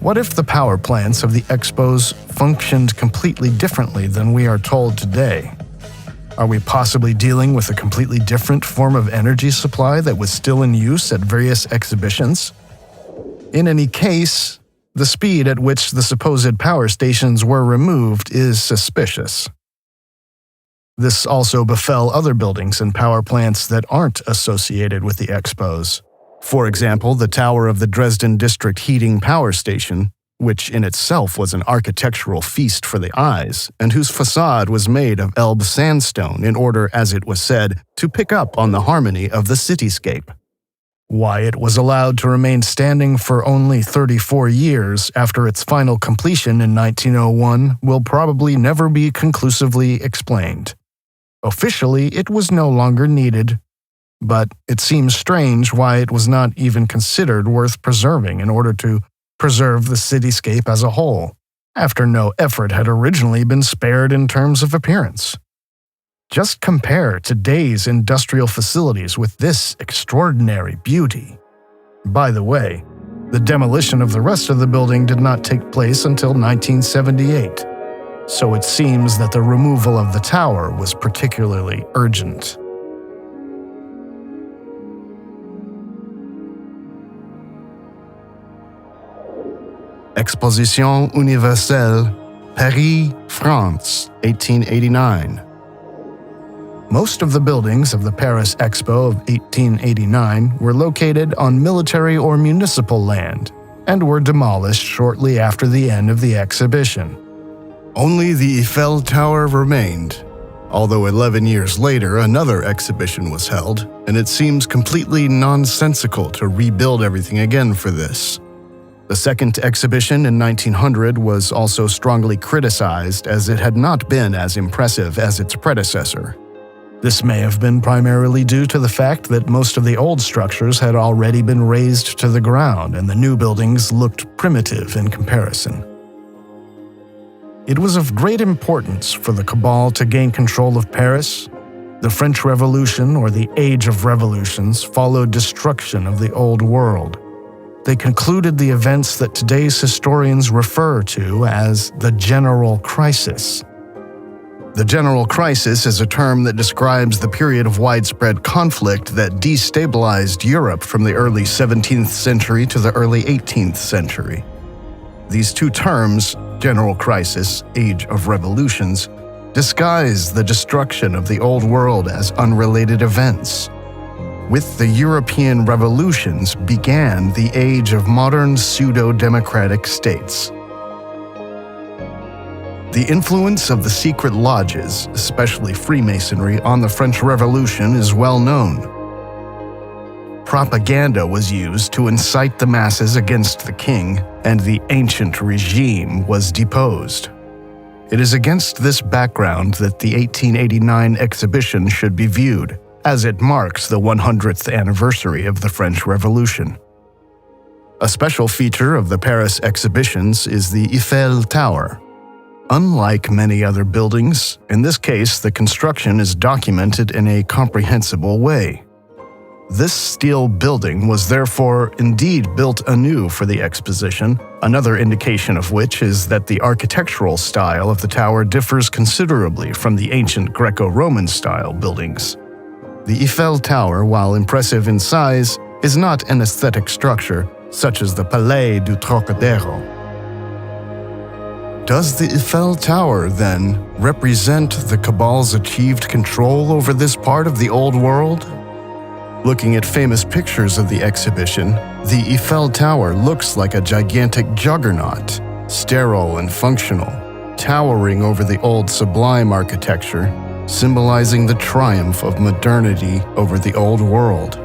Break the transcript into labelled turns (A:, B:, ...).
A: What if the power plants of the expos functioned completely differently than we are told today? Are we possibly dealing with a completely different form of energy supply that was still in use at various exhibitions? In any case, the speed at which the supposed power stations were removed is suspicious. This also befell other buildings and power plants that aren't associated with the expos. For example, the tower of the Dresden District Heating Power Station, which in itself was an architectural feast for the eyes, and whose facade was made of Elbe sandstone in order, as it was said, to pick up on the harmony of the cityscape. Why it was allowed to remain standing for only 34 years after its final completion in 1901 will probably never be conclusively explained. Officially, it was no longer needed, but it seems strange why it was not even considered worth preserving in order to preserve the cityscape as a whole, after no effort had originally been spared in terms of appearance. Just compare today's industrial facilities with this extraordinary beauty. By the way, the demolition of the rest of the building did not take place until 1978, so it seems that the removal of the tower was particularly urgent. Exposition Universelle, Paris, France, 1889. Most of the buildings of the Paris Expo of 1889 were located on military or municipal land and were demolished shortly after the end of the exhibition. Only the Eiffel Tower remained, although 11 years later another exhibition was held, and it seems completely nonsensical to rebuild everything again for this. The second exhibition in 1900 was also strongly criticized as it had not been as impressive as its predecessor. This may have been primarily due to the fact that most of the old structures had already been razed to the ground and the new buildings looked primitive in comparison. It was of great importance for the cabal to gain control of Paris. The French Revolution, or the Age of Revolutions, followed destruction of the Old World. They concluded the events that today's historians refer to as the General Crisis. The General Crisis is a term that describes the period of widespread conflict that destabilized Europe from the early 17th century to the early 18th century. These two terms, General Crisis, Age of Revolutions, disguise the destruction of the Old World as unrelated events. With the European revolutions began the age of modern pseudo-democratic states. The influence of the secret lodges, especially Freemasonry, on the French Revolution is well known. Propaganda was used to incite the masses against the king, and the ancient regime was deposed. It is against this background that the 1889 exhibition should be viewed, as it marks the 100th anniversary of the French Revolution. A special feature of the Paris exhibitions is the Eiffel Tower. Unlike many other buildings, in this case the construction is documented in a comprehensible way. This steel building was therefore indeed built anew for the exposition, another indication of which is that the architectural style of the tower differs considerably from the ancient Greco-Roman style buildings. The Eiffel Tower, while impressive in size, is not an aesthetic structure, such as the Palais du Trocadero. Does the Eiffel Tower, then, represent the cabal's achieved control over this part of the Old World? Looking at famous pictures of the exhibition, the Eiffel Tower looks like a gigantic juggernaut, sterile and functional, towering over the old sublime architecture, symbolizing the triumph of modernity over the Old World.